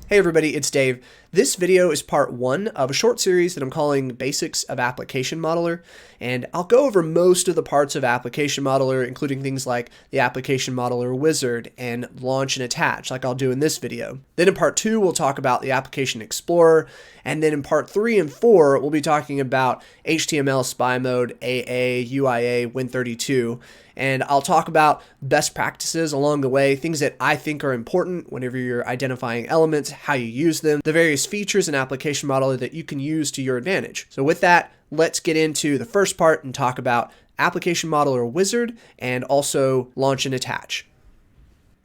Hey everybody, it's Dave. This video is part one of a short series that I'm calling Basics of Application Modeler, and I'll go over most of the parts of Application Modeler, including things like the Application Modeler Wizard and Launch and Attach, like I'll do in this video. Then in part two, we'll talk about the Application Explorer, and then in part 3 and 4, we'll be talking about HTML, SPY Mode, AA, UIA, Win32, and I'll talk about best practices along the way, things that I think are important whenever you're identifying elements, how you use them, the various features in Application Modeler that you can use to your advantage. So with that, let's get into the first part and talk about Application Modeler Wizard and also Launch and Attach.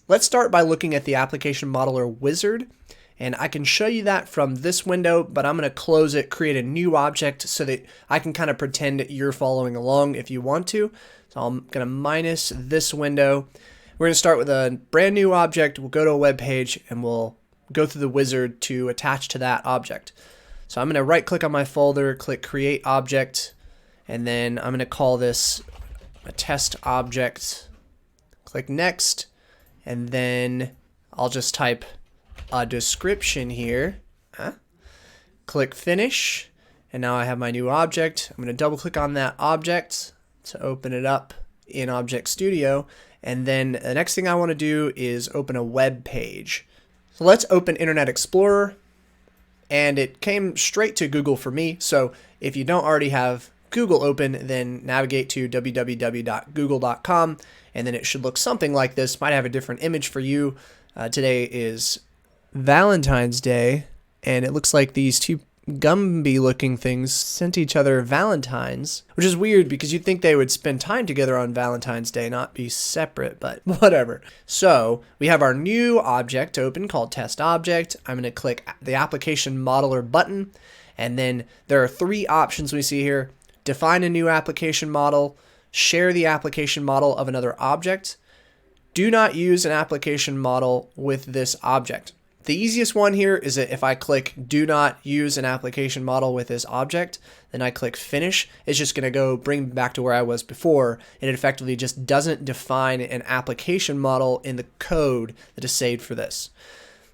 Let's start by looking at the Application Modeler Wizard. And I can show you that from this window, but I'm going to close it, create a new object so that I can kind of pretend you're following along if you want to. So I'm going to minus this window. We're going to start with a brand new object. We'll go to a web page and we'll go through the wizard to attach to that object. So I'm going to right click on my folder, click create object, and then I'm going to call this a test object. Click next, and then I'll just type a description here. Click finish, and now I have my new object. I'm going to double click on that object to open it up in Object Studio, and then the next thing I want to do is open a web page. So let's open Internet Explorer, and it came straight to Google for me. So if you don't already have Google open, then navigate to www.google.com, and then it should look something like this. Might have a different image for you. Today is Valentine's Day, and it looks like these two Gumby looking things sent each other Valentines, which is weird because you'd think they would spend time together on Valentine's Day, not be separate, but whatever. So we have our new object open called test object. I'm going to click the application modeler button, and then there are three options we see here: define a new application model, share the application model of another object, do not use an application model with this object. The easiest one here is that if I click do not use an application model with this object, then I click finish, it's just going to go bring me back to where I was before, and it effectively just doesn't define an application model in the code that is saved for this.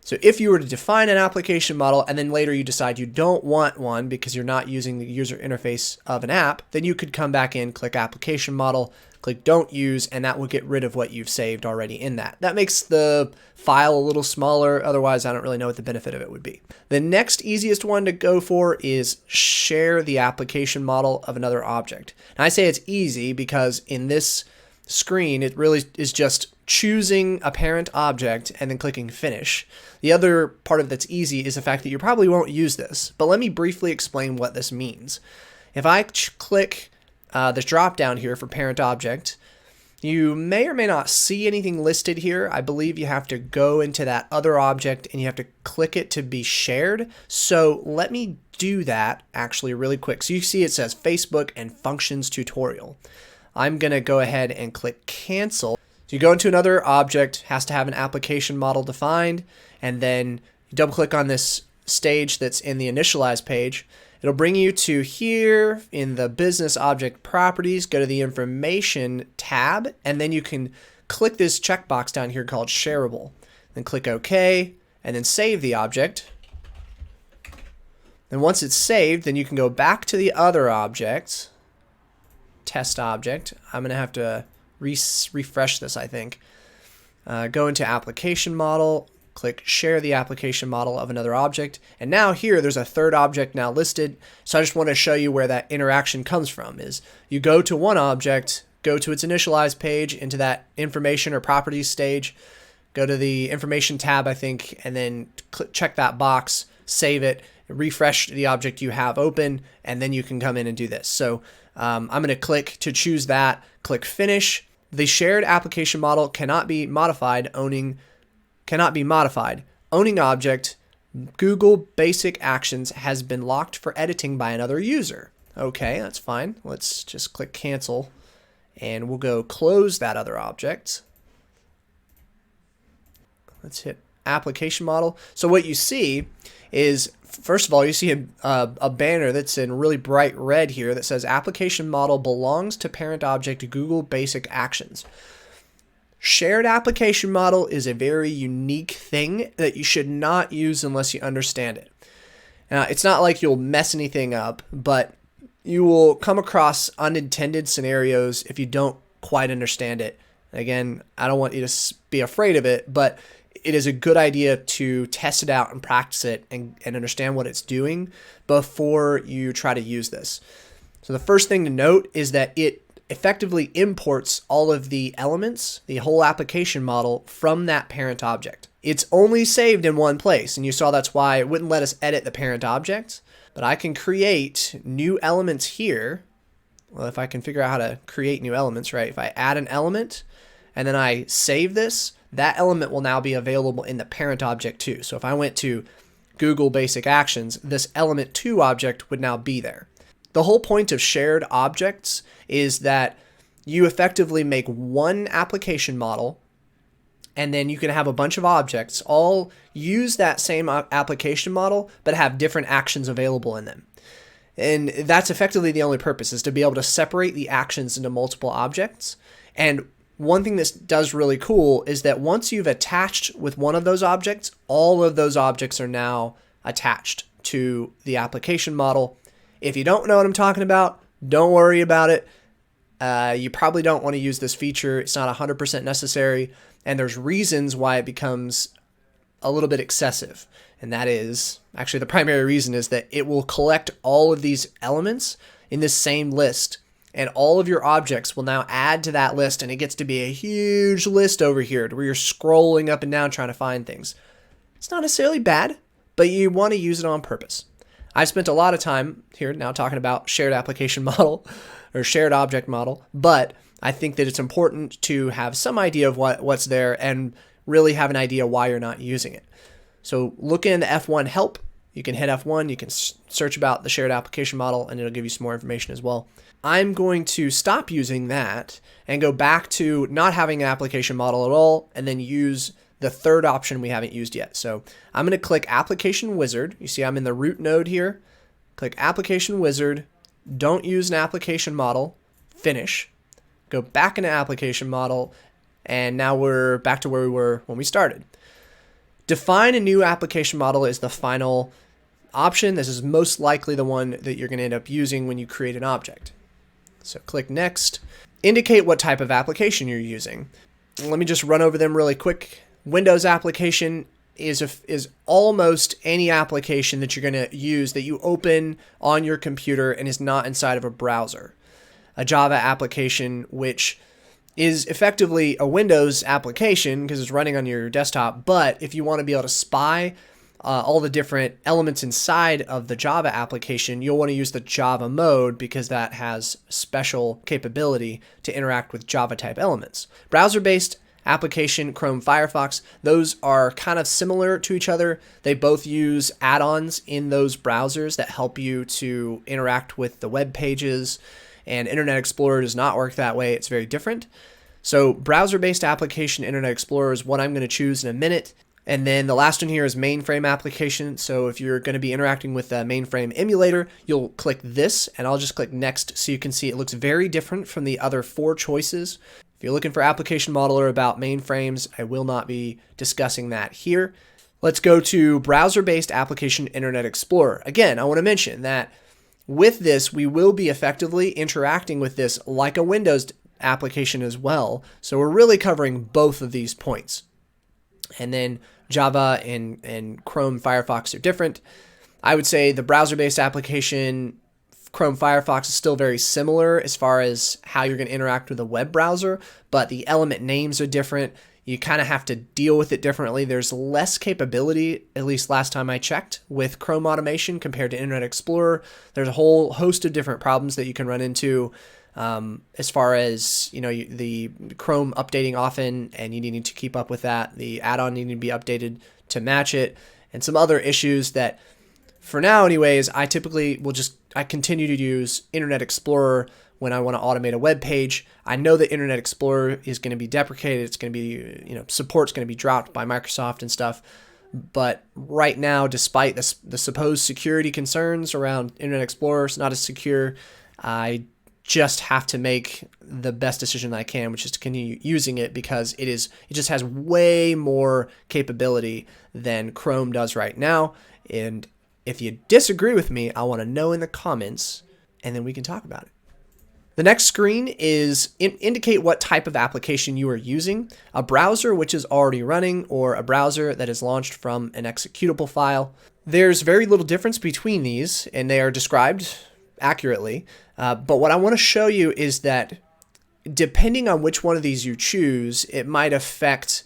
So if you were to define an application model and then later you decide you don't want one because you're not using the user interface of an app, then you could come back in, click application model, click don't use, and that will get rid of what you've saved already in that. That makes the file a little smaller. Otherwise, I don't really know what the benefit of it would be. The next easiest one to go for is share the application model of another object. Now I say it's easy because in this screen, it really is just choosing a parent object and then clicking finish. The other part of that's easy is the fact that you probably won't use this, but let me briefly explain what this means. If I click this drop down here for parent object, you may or may not see anything listed here. I believe you have to go into that other object and you have to click it to be shared. So let me do that actually really quick. So you see it says Facebook and Functions Tutorial. I'm going to go ahead and click cancel. So you go into another object, has to have an application model defined, and then you double click on this stage that's in the initialize page. It'll bring you to here in the business object properties, go to the information tab, and then you can click this checkbox down here called shareable. Then click OK, and then save the object. And once it's saved, then you can go back to the other object, test object. I'm going to have to refresh this, I think. Go into application model, click share the application model of another object, and now here there's a third object now listed. So I just want to show you where that interaction comes from. Is you go to one object, go to its initialize page, into that information or properties stage, go to the information tab, I think, and then check that box, save it, refresh the object you have open, and then you can come in and do this. So I'm going to click to choose that, click finish. The shared application model cannot be modified. Owning object Google Basic Actions has been locked for editing by another user. Okay, that's fine. Let's just click cancel, and we'll go close that other object. Let's hit application model. So what you see is, first of all, you see a banner that's in really bright red here that says application model belongs to parent object Google Basic Actions. Shared application model is a very unique thing that you should not use unless you understand it. Now, it's not like you'll mess anything up, but you will come across unintended scenarios if you don't quite understand it. Again, I don't want you to be afraid of it, but it is a good idea to test it out and practice it and understand what it's doing before you try to use this. So the first thing to note is that it effectively imports all of the elements, the whole application model, from that parent object. It's only saved in one place, and you saw that's why it wouldn't let us edit the parent object. But I can create new elements here. Well, if I can figure out how to create new elements, right? If I add an element and then I save this, that element will now be available in the parent object too. So if I went to Google Basic Actions, this element 2 object would now be there. The whole point of shared objects is that you effectively make one application model, and then you can have a bunch of objects all use that same application model, but have different actions available in them. And that's effectively the only purpose, is to be able to separate the actions into multiple objects. And one thing this does really cool is that once you've attached with one of those objects, all of those objects are now attached to the application model. If you don't know what I'm talking about, don't worry about it. You probably don't want to use this feature. It's not 100% necessary. And there's reasons why it becomes a little bit excessive. And that is, actually the primary reason is that it will collect all of these elements in this same list. And all of your objects will now add to that list. And it gets to be a huge list over here where you're scrolling up and down trying to find things. It's not necessarily bad, but you want to use it on purpose. I've spent a lot of time here now talking about shared application model or shared object model, but I think that it's important to have some idea of what's there and really have an idea why you're not using it. So look in the F1 help. You can hit F1, you can search about the shared application model, and it'll give you some more information as well. I'm going to stop using that and go back to not having an application model at all, and then use the third option we haven't used yet. So I'm going to click Application Wizard. You see I'm in the root node here. Click Application Wizard. Don't use an application model. Finish. Go back into application model, and now we're back to where we were when we started. Define a new application model is the final option. This is most likely the one that you're going to end up using when you create an object. So click Next. Indicate what type of application you're using. Let me just run over them really quick. Windows application is almost any application that you're going to use that you open on your computer and is not inside of a browser. A Java application, which is effectively a Windows application because it's running on your desktop, but if you want to be able to spy all the different elements inside of the Java application, you'll want to use the Java mode because that has special capability to interact with Java type elements. Browser-based application, Chrome, Firefox, those are kind of similar to each other. They both use add-ons in those browsers that help you to interact with the web pages, and Internet Explorer does not work that way. It's very different. So browser-based application, Internet Explorer is what I'm going to choose in a minute. And then the last one here is mainframe application. So if you're going to be interacting with a mainframe emulator, you'll click this, and I'll just click Next so you can see it looks very different from the other 4 choices. If you're looking for application modeler about mainframes, I will not be discussing that here. Let's go to browser-based application, Internet Explorer. Again, I want to mention that with this, we will be effectively interacting with this like a Windows application as well. So we're really covering both of these points. And then Java and Chrome, Firefox are different. I would say the browser-based application, Chrome, Firefox is still very similar as far as how you're going to interact with a web browser, but the element names are different. You kind of have to deal with it differently. There's less capability, at least last time I checked, with Chrome automation compared to Internet Explorer. There's a whole host of different problems that you can run into as far as, the Chrome updating often, and you need to keep up with that. The add-on needing to be updated to match it, and some other issues that, for now anyways, I typically I continue to use Internet Explorer when I want to automate a web page. I know that Internet Explorer is going to be deprecated. It's going to be, support's going to be dropped by Microsoft and stuff. But right now, despite the supposed security concerns around Internet Explorer, it's not as secure. I just have to make the best decision that I can, which is to continue using it because it just has way more capability than Chrome does right now. And if you disagree with me, I want to know in the comments, and then we can talk about it. The next screen is indicate what type of application you are using, a browser which is already running or a browser that is launched from an executable file. There's very little difference between these, and they are described accurately. But what I want to show you is that depending on which one of these you choose, it might affect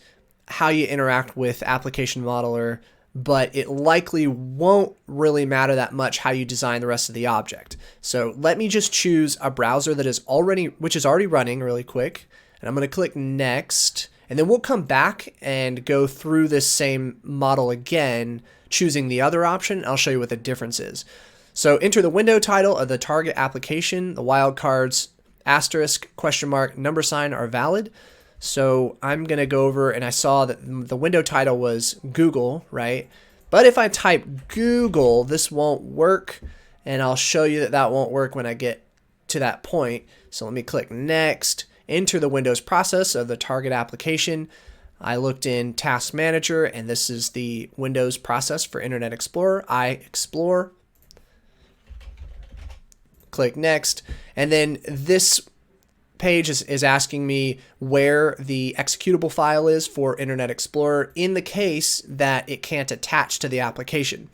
how you interact with Application Modeler, but it likely won't really matter that much how you design the rest of the object. So let me just choose a browser that is already running really quick, and I'm going to click Next, and then we'll come back and go through this same model again, choosing the other option. I'll show you what the difference is. So enter the window title of the target application. The wildcards, asterisk, question mark, number sign are valid. So I'm going to go over, and I saw that the window title was Google, right? But if I type Google, this won't work, and I'll show you that that won't work when I get to that point. So let me click Next, enter the Windows process of the target application. I looked in Task Manager, and this is the Windows process for Internet Explorer. I explore. Click Next, and then this page is asking me where the executable file is for Internet Explorer in the case that it can't attach to the application.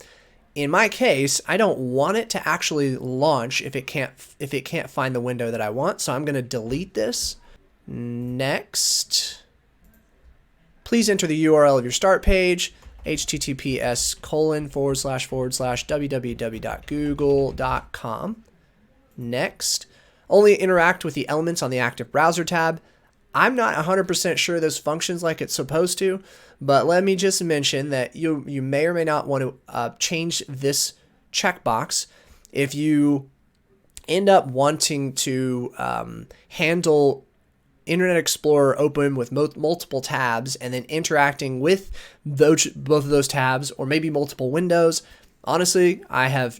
In my case, I don't want it to actually launch if it can't find the window that I want, so I'm going to delete this. Next. Please enter the URL of your start page, https://www.google.com. Next. Only interact with the elements on the active browser tab. I'm not 100% sure this functions like it's supposed to, but let me just mention that you may or may not want to change this checkbox. If you end up wanting to handle Internet Explorer open with multiple tabs and then interacting with both of those tabs or maybe multiple windows, honestly, I have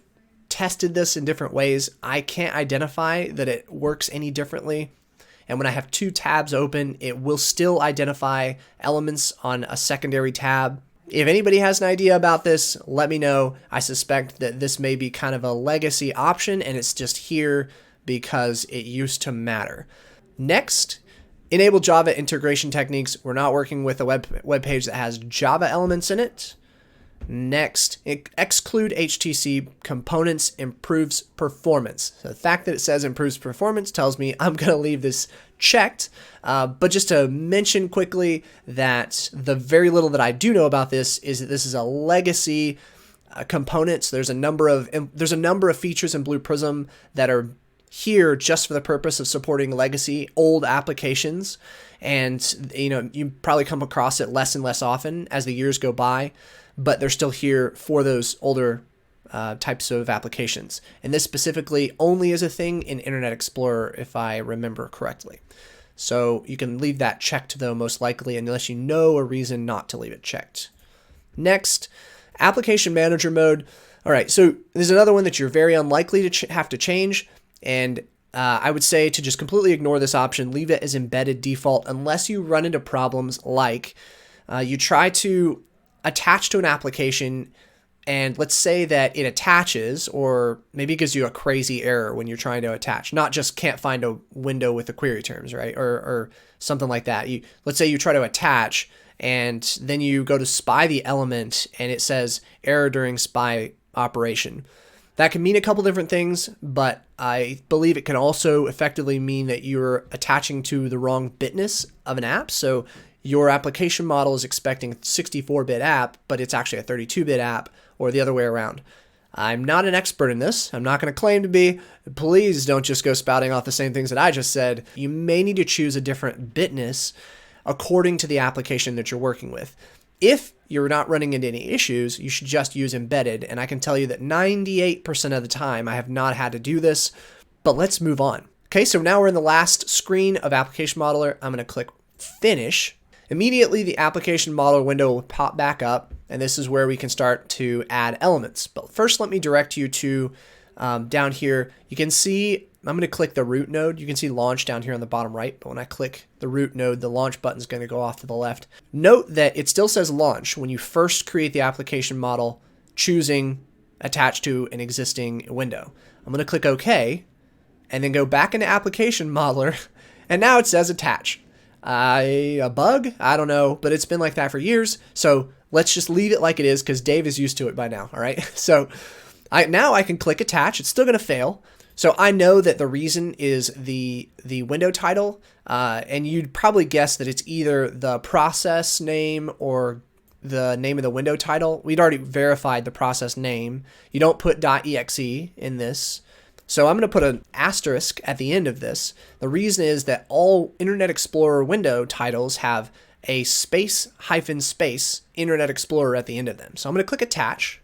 tested this in different ways. I can't identify that it works any differently. And when I have two tabs open, it will still identify elements on a secondary tab. If anybody has an idea about this, let me know. I suspect that this may be kind of a legacy option and it's just here because it used to matter. Next, enable Java integration techniques. We're not working with a web page that has Java elements in it. Next, exclude HTC components improves performance. So the fact that it says improves performance tells me I'm going to leave this checked. But just to mention quickly that the very little that I do know about this is that this is a legacy component. So there's a number of features in Blue Prism that are here just for the purpose of supporting legacy old applications. And you probably come across it less and less often as the years go by, but they're still here for those older types of applications. And this specifically only is a thing in Internet Explorer, if I remember correctly. So you can leave that checked, though, most likely, unless you know a reason not to leave it checked. Next, Application Manager mode. All right, so there's another one that you're very unlikely to have to change, and I would say to just completely ignore this option, leave it as embedded default, unless you run into problems like you try to attach to an application, and let's say that it attaches, or maybe it gives you a crazy error when you're trying to attach, not just can't find a window with the query terms, right? Or something like that. Let's say you try to attach, and then you go to spy the element, and it says error during spy operation. That can mean a couple different things, but I believe it can also effectively mean that you're attaching to the wrong bitness of an app. So your application model is expecting a 64-bit app, but it's actually a 32-bit app, or the other way around. I'm not an expert in this. I'm not going to claim to be. Please don't just go spouting off the same things that I just said. You may need to choose a different bitness according to the application that you're working with. If you're not running into any issues, you should just use embedded. And I can tell you that 98% of the time I have not had to do this, but let's move on. Okay, so now we're in the last screen of Application Modeler. I'm going to click Finish. Immediately, the Application Modeler window will pop back up, and this is where we can start to add elements. But first, let me direct you to down here. You can see I'm going to click the root node. You can see launch down here on the bottom right, but when I click the root node, the launch button is going to go off to the left. Note that it still says launch when you first create the application model, choosing attach to an existing window. I'm going to click OK, and then go back into application modeler, and now it says attach. A bug? I don't know, but it's been like that for years, so let's just leave it like it is because Dave is used to it by now, all right? So now I can click attach. It's still going to fail. So I know that the reason is the window title, and you'd probably guess that it's either the process name or the name of the window title. We'd already verified the process name. You don't put .exe in this. So I'm going to put an asterisk at the end of this. The reason is that all Internet Explorer window titles have a space hyphen space Internet Explorer at the end of them. So I'm going to click attach.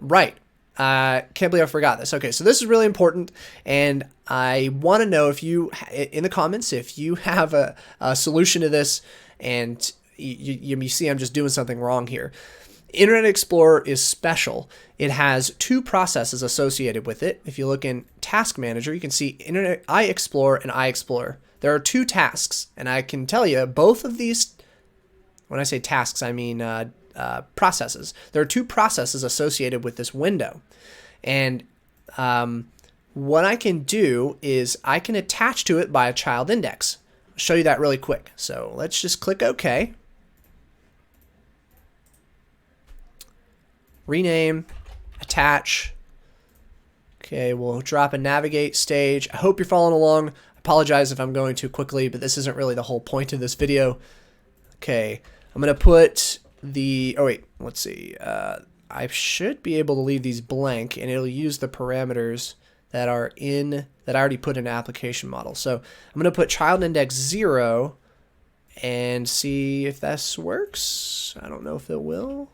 Right. Can't believe I forgot this. Okay, so this is really important, and I want to know if you, in the comments, if you have a solution to this, and you see I'm just doing something wrong here. Internet Explorer is special. It has two processes associated with it. If you look in Task Manager, you can see iExplore and iExplorer. There are two tasks, and I can tell you both of these, when I say tasks, I mean processes. There are two processes associated with this window. And what I can do is I can attach to it by a child index. I'll show you that really quick. So let's just click OK. Rename, attach. Okay, we'll drop a navigate stage. I hope you're following along. I apologize if I'm going too quickly, but this isn't really the whole point of this video. Okay, I'm going to put the, oh wait, let's see. I should be able to leave these blank, and it'll use the parameters that are in, that I already put in application model. So I'm going to put child index 0 and see if this works. I don't know if it will.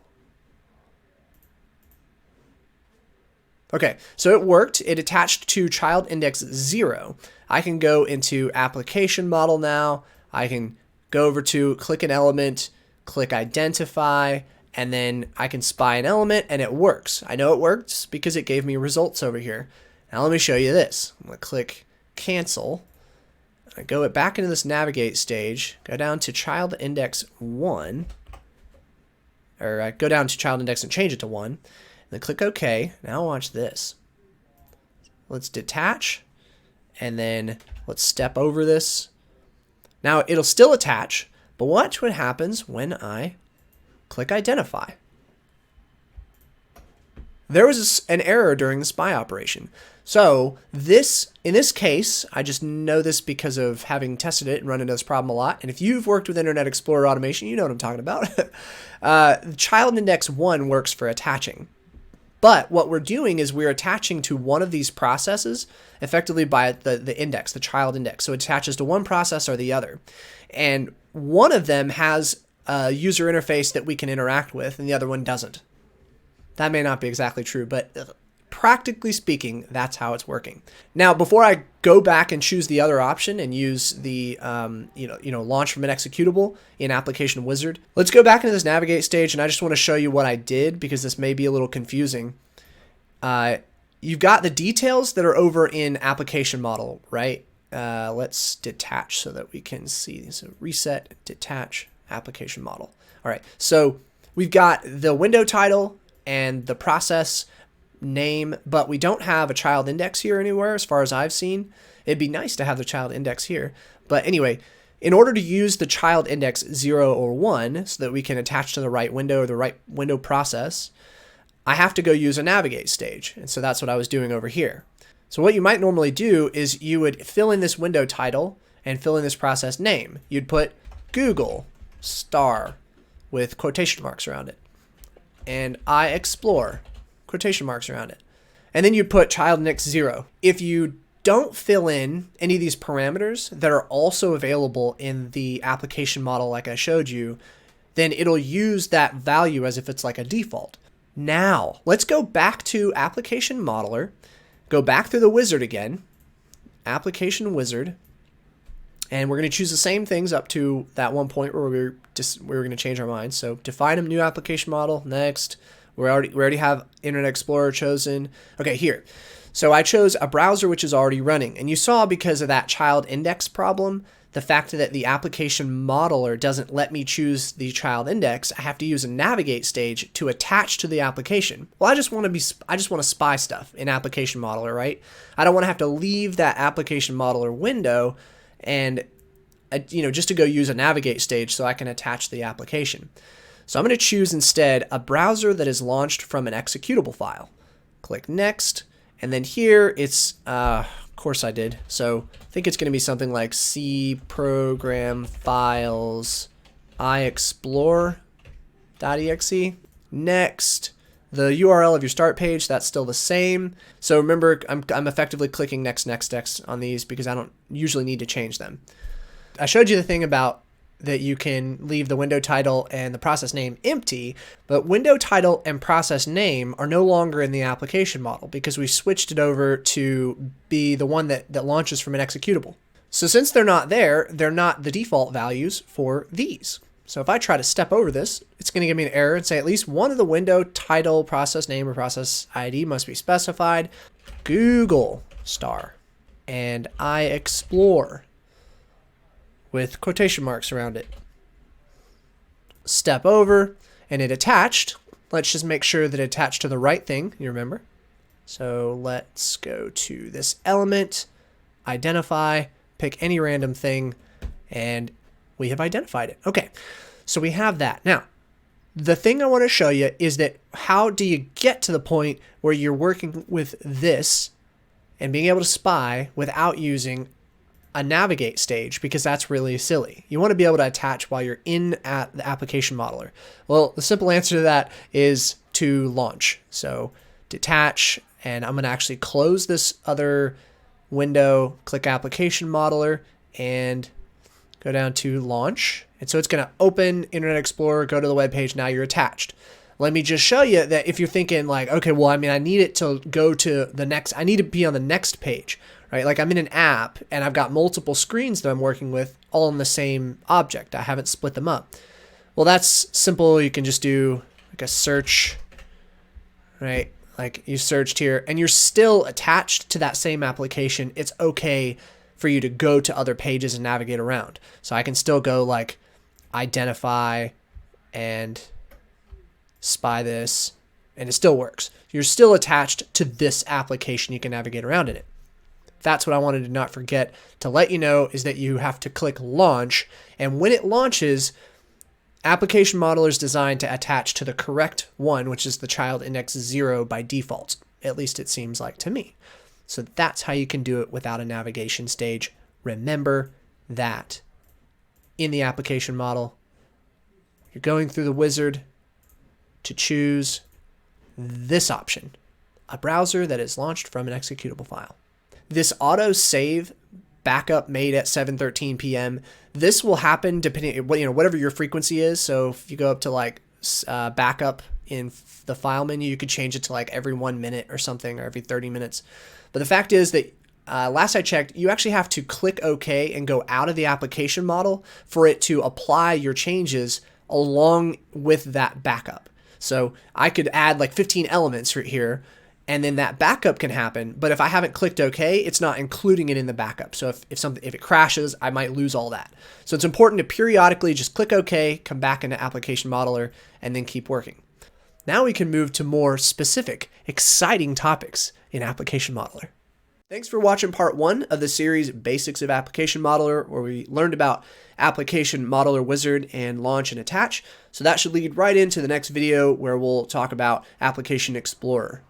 Okay, so it worked. It attached to child index 0. I can go into application model now. I can go over to click an element, click identify, and then I can spy an element, and it works. I know it works because it gave me results over here. Now let me show you this. I'm going to click cancel. I go back into this navigate stage, go down to child index 1, or I go down to child index and change it to 1, and then click OK. Now watch this. Let's detach, and then let's step over this. Now it'll still attach, but watch what happens when I click identify. There was an error during the spy operation. So this, in this case, I just know this because of having tested it and run into this problem a lot. And if you've worked with Internet Explorer automation, you know what I'm talking about. Child index 1 works for attaching. But what we're doing is we're attaching to one of these processes effectively by the index, the child index. So it attaches to one process or the other. And one of them has a user interface that we can interact with, and the other one doesn't. That may not be exactly true, but practically speaking, that's how it's working. Now, before I go back and choose the other option and use the launch from an executable in Application Wizard, let's go back into this navigate stage, and I just want to show you what I did because this may be a little confusing. You've got the details that are over in Application Model, right? Let's detach so that we can see. So reset, detach, Application Model. All right, so we've got the window title and the process name, but we don't have a child index here anywhere as far as I've seen. It'd be nice to have the child index here. But anyway, in order to use the child index 0 or 1 so that we can attach to the right window or the right window process, I have to go use a navigate stage. And so that's what I was doing over here. So what you might normally do is you would fill in this window title and fill in this process name. You'd put Google star with quotation marks around it, and I explore quotation marks around it, and then you'd put child index 0. If you don't fill in any of these parameters that are also available in the application model like I showed you, then it'll use that value as if it's like a default. Now let's go back to Application Modeler, go back through the wizard again, Application Wizard, and we're going to choose the same things up to that one point where we were going to change our minds. So define a new application model. Next, we already have Internet Explorer chosen. Okay, here. So I chose a browser which is already running. And you saw because of that child index problem, the fact that the application modeler doesn't let me choose the child index, I have to use a navigate stage to attach to the application. Well, I just want to spy stuff in application modeler, right? I don't want to have to leave that application modeler window and just to go use a navigate stage so I can attach the application. So I'm going to choose instead a browser that is launched from an executable file. Click next, and then here it's, of course I did. So I think it's going to be something like C program files iexplore.exe. Next, the URL of your start page, that's still the same. So remember, I'm effectively clicking next on these because I don't usually need to change them. I showed you the thing about that you can leave the window title and the process name empty, but window title and process name are no longer in the application model because we switched it over to be the one that launches from an executable. So since they're not there, they're not the default values for these. So if I try to step over this, it's going to give me an error and say at least one of the window title, process name, or process ID must be specified. Google star and iExplore with quotation marks around it. Step over and it attached. Let's just make sure that it attached to the right thing, you remember. So let's go to this element, identify, pick any random thing, and we have identified it. Okay, so we have that. Now, the thing I want to show you is that how do you get to the point where you're working with this and being able to spy without using a navigate stage, because that's really silly. You want to be able to attach while you're in at the application modeler. Well, the simple answer to that is to launch. So detach, and I'm going to actually close this other window, click application modeler, and go down to launch. And so it's going to open Internet Explorer, go to the web page. Now you're attached. Let me just show you that if you're thinking like, okay, well, I mean, I need it to go to the next, I need to be on the next page, right? Like I'm in an app and I've got multiple screens that I'm working with all in the same object. I haven't split them up. Well, that's simple. You can just do like a search, right? Like you searched here and you're still attached to that same application. It's okay for you to go to other pages and navigate around. So I can still go like identify and spy this, and it still works. You're still attached to this application. You can navigate around in it. That's what I wanted to not forget to let you know, is that you have to click launch, and when it launches, application modeler is designed to attach to the correct one, which is the child index 0 by default. At least it seems like to me. So that's how you can do it without a navigation stage. Remember that in the application model, you're going through the wizard to choose this option, a browser that is launched from an executable file. This auto save backup made at 7:13 p.m. This will happen depending, whatever your frequency is. So if you go up to like backup in the file menu, you could change it to like every 1 minute or something, or every 30 minutes. But the fact is that last I checked, you actually have to click OK and go out of the application model for it to apply your changes along with that backup. So I could add like 15 elements right here, and then that backup can happen. But if I haven't clicked OK, it's not including it in the backup. So if it crashes, I might lose all that. So it's important to periodically just click OK, come back into Application Modeler, and then keep working. Now we can move to more specific, exciting topics in Application Modeler. Thanks for watching part 1 of the series Basics of Application Modeler, where we learned about Application Modeler Wizard and launch and attach. So that should lead right into the next video where we'll talk about Application Explorer.